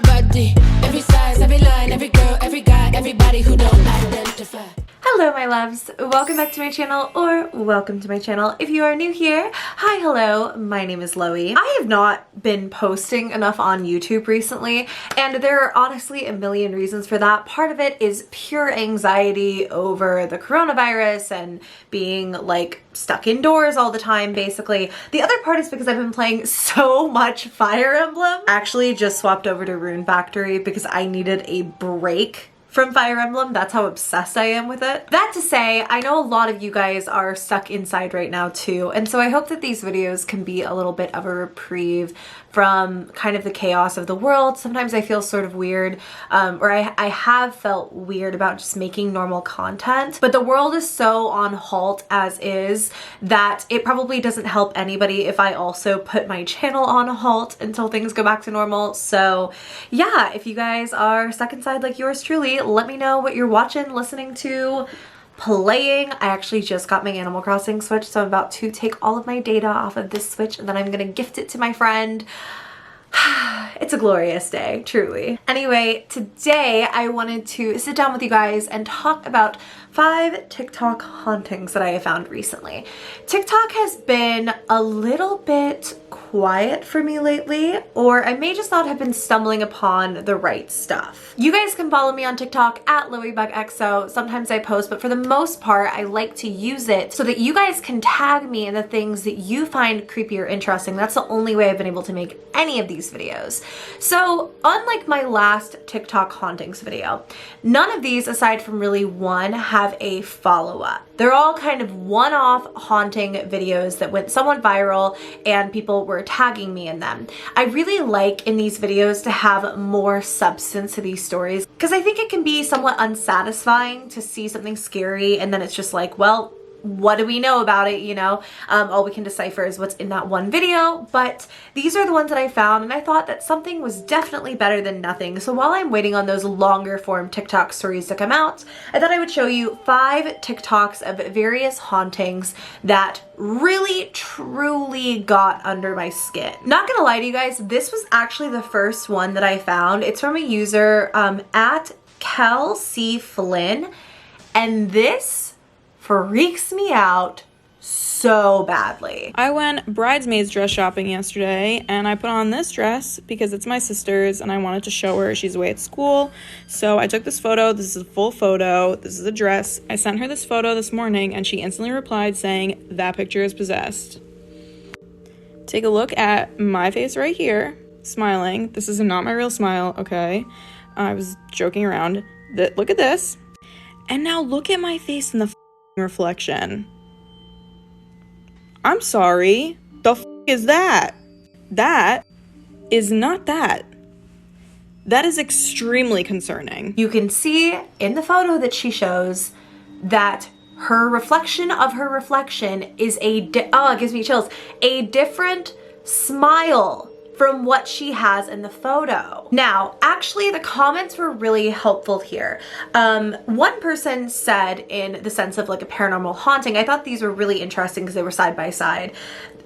my body. Every size, every line, every girl, every guy, everybody who don't identify. Hello my loves, welcome back to my channel, or welcome to my channel if you are new here. Hi, hello, my name is Loey. I have not been posting enough on YouTube recently, and there are honestly a million reasons for that. Part of it is pure anxiety over the coronavirus and being like stuck indoors all the time basically. The other part is because I've been playing so much Fire Emblem. I actually just swapped over to Rune Factory because I needed a break from Fire Emblem. That's how obsessed I am with it. That to say, I know a lot of you guys are stuck inside right now too, and so I hope that these videos can be a little bit of a reprieve from kind of the chaos of the world. Sometimes I feel sort of weird, or I have felt weird about just making normal content, but the world is so on halt as is that it probably doesn't help anybody if I also put my channel on a halt until things go back to normal. So yeah, if you guys are stuck inside like yours truly, let me know what you're watching, listening to, playing. I actually just got my Animal Crossing Switch, so I'm about to take all of my data off of this Switch and then I'm gonna gift it to my friend. It's a glorious day, truly. Anyway, today I wanted to sit down with you guys and talk about 5 TikTok hauntings that I have found recently. TikTok has been a little bit quiet for me lately, or I may just not have been stumbling upon the right stuff. You guys can follow me on TikTok at LoeyBugXO. Sometimes I post, but for the most part, I like to use it so that you guys can tag me in the things that you find creepy or interesting. That's the only way I've been able to make any of these videos. So unlike my last TikTok hauntings video, none of these, aside from really one, have a follow-up. They're all kind of one-off haunting videos that went somewhat viral and people were tagging me in them. I really like in these videos to have more substance to these stories because I think it can be somewhat unsatisfying to see something scary and then it's just like, well, what do we know about it, you know? All we can decipher is what's in that one video, but these are the ones that I found and I thought that something was definitely better than nothing. So while I'm waiting on those longer form TikTok stories to come out, I thought I would show you 5 TikToks of various hauntings that really truly got under my skin. Not gonna lie to you guys, this was actually the first one that I found. It's from a user at Kel C. Flynn, and this freaks me out so badly. I went bridesmaids dress shopping yesterday and I put on this dress because it's my sister's and I wanted to show her she's away at school. So I took this photo. This is a full photo. This is a dress. I sent her this photo this morning and she instantly replied saying that picture is possessed. Take a look at my face right here, smiling. This is not my real smile, okay? I was joking around. Look at this. And now look at my face in the reflection. I'm sorry. The is that? That is not that. That is extremely concerning. You can see in the photo that she shows that her reflection of her reflection is oh, it gives me chills, a different smile from what she has in the photo. Now, actually, the comments were really helpful here. One person said, in the sense of like a paranormal haunting, I thought these were really interesting because they were side by side.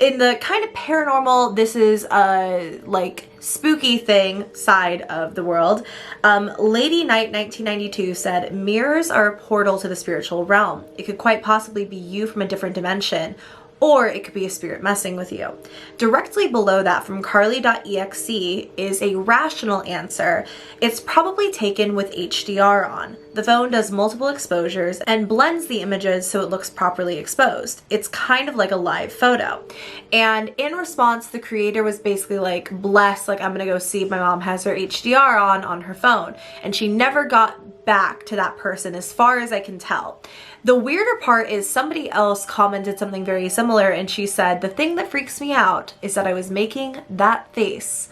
In the kind of paranormal, this is a like spooky thing side of the world, Lady Knight 1992 said, mirrors are a portal to the spiritual realm. It could quite possibly be you from a different dimension, or it could be a spirit messing with you. Directly below that from Carly.exe is a rational answer. It's probably taken with HDR on. The phone does multiple exposures and blends the images so it looks properly exposed. It's kind of like a live photo. And in response, the creator was basically like, bless, like I'm gonna go see if my mom has her HDR on her phone. And she never got back to that person as far as I can tell. The weirder part is somebody else commented something very similar and she said, the thing that freaks me out is that I was making that face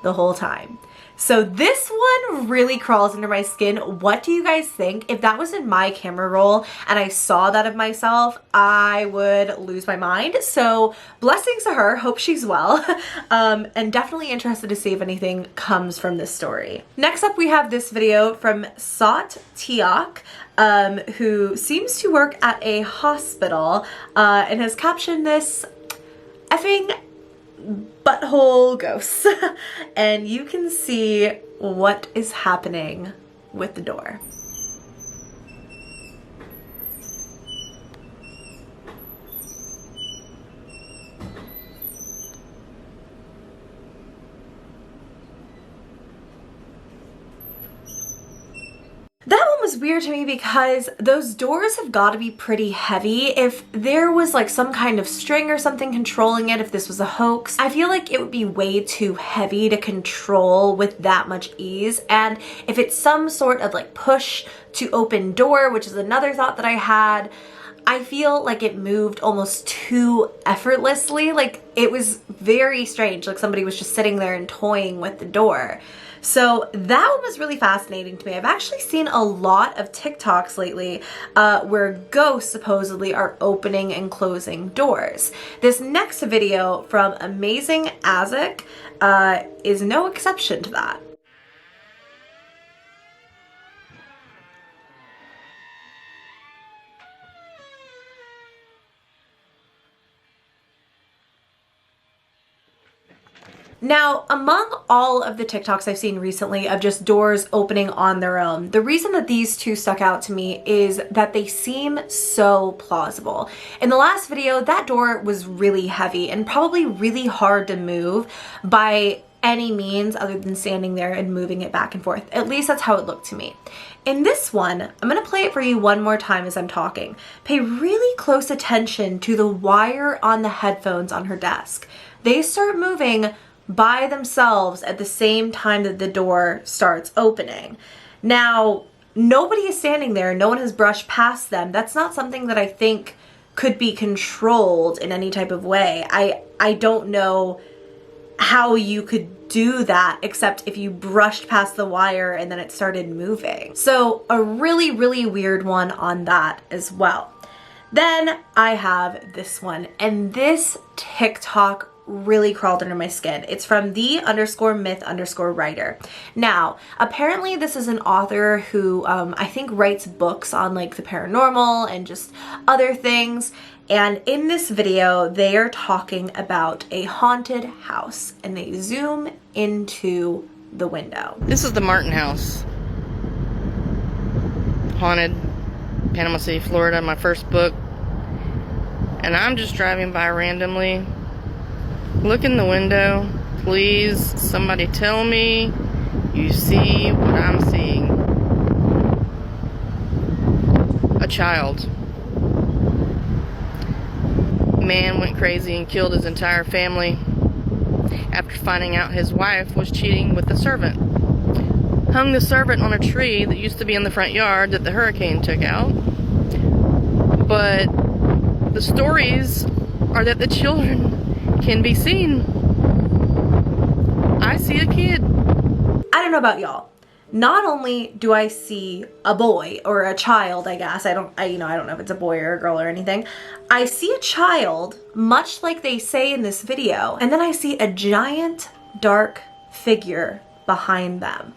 the whole time. So this one really crawls under my skin. What do you guys think? If that was in my camera roll and I saw that of myself, I would lose my mind. So blessings to her, hope she's well. And definitely interested to see if anything comes from this story. Next up, we have this video from Sot Tiok, who seems to work at a hospital and has captioned this, effing butthole ghosts. And you can see what is happening with the door. That one was weird to me because those doors have got to be pretty heavy. If there was like some kind of string or something controlling it, if this was a hoax, I feel like it would be way too heavy to control with that much ease. And if it's some sort of like push to open door, which is another thought that I had, I feel like it moved almost too effortlessly. Like it was very strange, like somebody was just sitting there and toying with the door. So that one was really fascinating to me. I've actually seen a lot of TikToks lately where ghosts supposedly are opening and closing doors. This next video from Amazing Azek is no exception to that. Now, among all of the TikToks I've seen recently of just doors opening on their own, the reason that these two stuck out to me is that they seem so plausible. In the last video, that door was really heavy and probably really hard to move by any means other than standing there and moving it back and forth. At least that's how it looked to me. In this one, I'm gonna play it for you one more time as I'm talking. Pay really close attention to the wire on the headphones on her desk. They start moving by themselves at the same time that the door starts opening. Now, nobody is standing there. No one has brushed past them. That's not something that I think could be controlled in any type of way. I don't know how you could do that except if you brushed past the wire and then it started moving. So a really, really weird one on that as well. Then I have this one, and this TikTok really crawled under my skin. It's from the_myth_writer. Now, apparently this is an author who I think writes books on like the paranormal and just other things. And in this video, they are talking about a haunted house and they zoom into the window. This is the Martin house. Haunted, Panama City, Florida, my first book. And I'm just driving by randomly. Look in the window. Please, somebody tell me you see what I'm seeing. A child. Man went crazy and killed his entire family after finding out his wife was cheating with the servant. Hung the servant on a tree that used to be in the front yard that the hurricane took out. But the stories are that the children can be seen. I see a kid. I don't know about y'all. Not only do I see a boy or a child, I guess. I don't know if it's a boy or a girl or anything. I see a child, much like they say in this video, and then I see a giant dark figure behind them.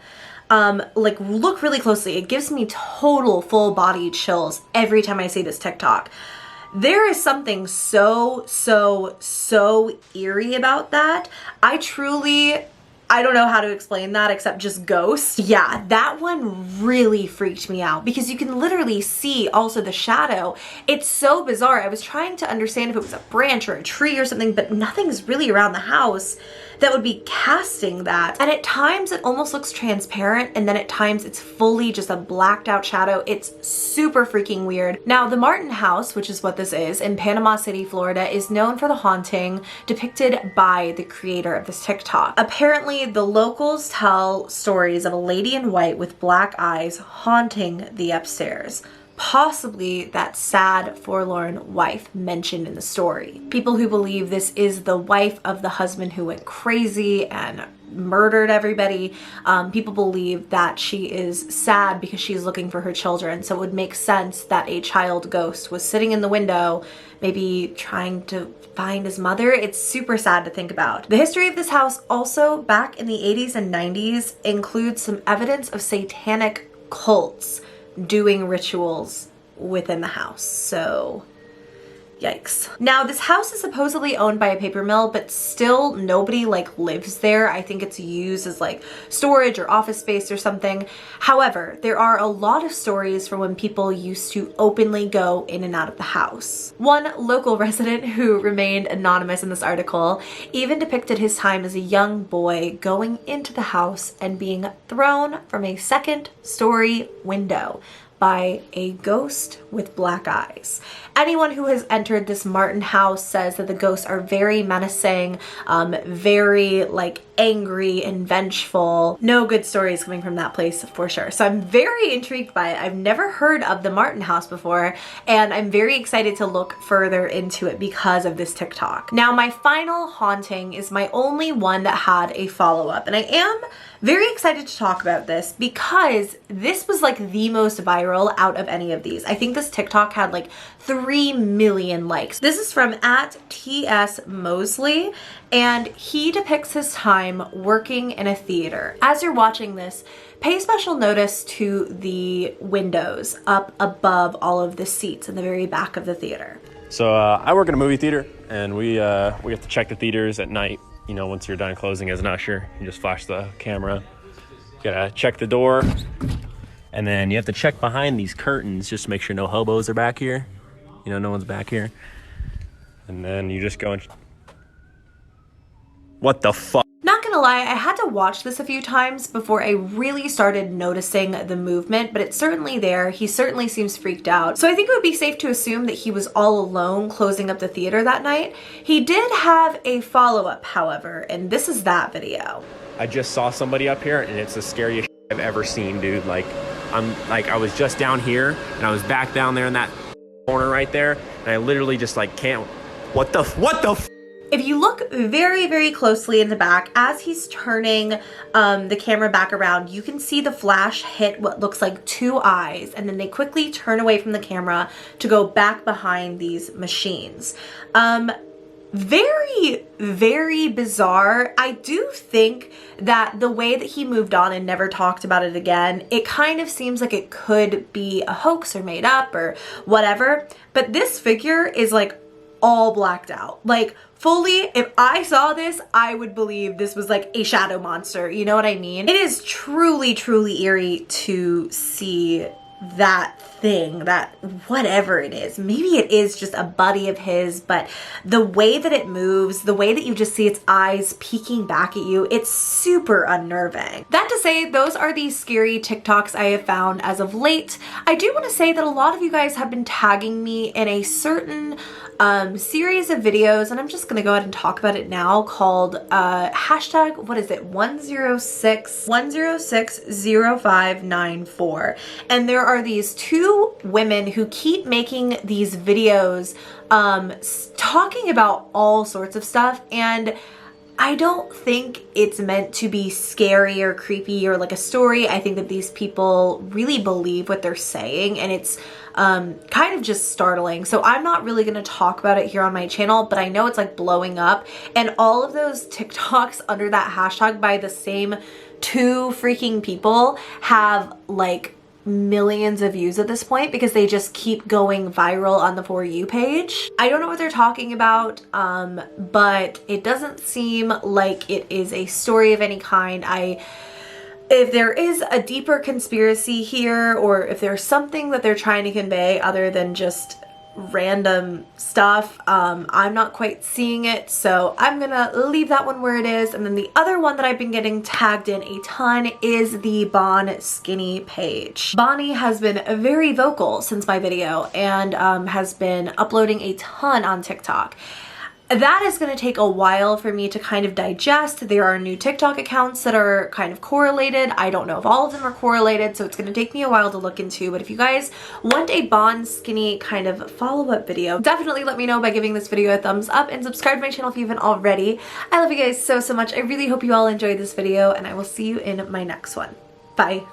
Like, look really closely. It gives me total full body chills every time I see this TikTok. There is something so eerie about that. I don't know how to explain that except just ghosts. Yeah, that one really freaked me out because you can literally see also the shadow. It's so bizarre. I was trying to understand if it was a branch or a tree or something, but nothing's really around the house that would be casting that. And at times it almost looks transparent, and then at times it's fully just a blacked out shadow. It's super freaking weird. Now, the Martin house, which is what this is, in Panama City, Florida, is known for the haunting depicted by the creator of this TikTok. Apparently, the locals tell stories of a lady in white with black eyes haunting the upstairs. Possibly that sad, forlorn wife mentioned in the story. People who believe this is the wife of the husband who went crazy and murdered everybody. People believe that she is sad because she's looking for her children. So it would make sense that a child ghost was sitting in the window, maybe trying to find his mother. It's super sad to think about. The history of this house also back in the 80s and 90s includes some evidence of satanic cults doing rituals within the house. So Yikes. Now, this house is supposedly owned by a paper mill, but still nobody like lives there. I think it's used as like storage or office space or something. However, there are a lot of stories from when people used to openly go in and out of the house. One local resident who remained anonymous in this article even depicted his time as a young boy going into the house and being thrown from a second-story window by a ghost with black eyes. Anyone who has entered this Martin house says that the ghosts are very menacing, very like angry and vengeful. No good stories coming from that place for sure. So I'm very intrigued by it. I've never heard of the Martin house before, and I'm very excited to look further into it because of this TikTok. Now, my final haunting is my only one that had a follow-up, and I am very excited to talk about this because this was like the most viral out of any of these. I think this TikTok had like 3 million likes. This is from @TS_Mosley, and he depicts his time working in a theater. As you're watching this, pay special notice to the windows up above all of the seats in the very back of the theater. So I work in a movie theater, and we have to check the theaters at night. You know, once you're done closing as an usher, you just flash the camera. You gotta check the door, and then you have to check behind these curtains just to make sure no hobos are back here. You know, no one's back here. And then you just go and... What the fuck? Not gonna lie, I had to watch this a few times before I really started noticing the movement, but it's certainly there. He certainly seems freaked out. So I think it would be safe to assume that he was all alone closing up the theater that night. He did have a follow-up, however, and this is that video. I just saw somebody up here, and it's the scariest shit I've ever seen, dude. Like, I was just down here, and I was back down there in that corner right there, and I literally just like can't... What the f... If you look very, very closely in the back, as he's turning the camera back around, you can see the flash hit what looks like 2 eyes, and then they quickly turn away from the camera to go back behind these machines. Very, very bizarre. I do think that the way that he moved on and never talked about it again, it kind of seems like it could be a hoax or made up or whatever, but this figure is like all blacked out. Like, fully, if I saw this, I would believe this was like a shadow monster. You know what I mean? It is truly, truly eerie to see that thing, that whatever it is. Maybe it is just a buddy of his, but the way that it moves, the way that you just see its eyes peeking back at you, it's super unnerving. That to say, those are the scary TikToks I have found as of late. I do want to say that a lot of you guys have been tagging me in a certain series of videos, and I'm just gonna go ahead and talk about it now, called hashtag, what is it, 1060594. And there are these 2 women who keep making these videos talking about all sorts of stuff, and I don't think it's meant to be scary or creepy or like a story. I think that these people really believe what they're saying, and it's kind of just startling. So I'm not really going to talk about it here on my channel, but I know it's like blowing up, and all of those TikToks under that hashtag by the same 2 freaking people have like millions of views at this point because they just keep going viral on the For You page. I don't know what they're talking about, but it doesn't seem like it is a story of any kind. If there is a deeper conspiracy here, or if there's something that they're trying to convey other than just random stuff, I'm not quite seeing it, so I'm gonna leave that one where it is. And then the other one that I've been getting tagged in a ton is the Bon Skinny page. Bonnie has been very vocal since my video and has been uploading a ton on TikTok. That is going to take a while for me to kind of digest. There are new TikTok accounts that are kind of correlated. I don't know if all of them are correlated, so it's going to take me a while to look into. But if you guys want a Bon Skinny kind of follow-up video, definitely let me know by giving this video a thumbs up and subscribe to my channel if you haven't already. I love you guys so, so much. I really hope you all enjoyed this video, and I will see you in my next one. Bye.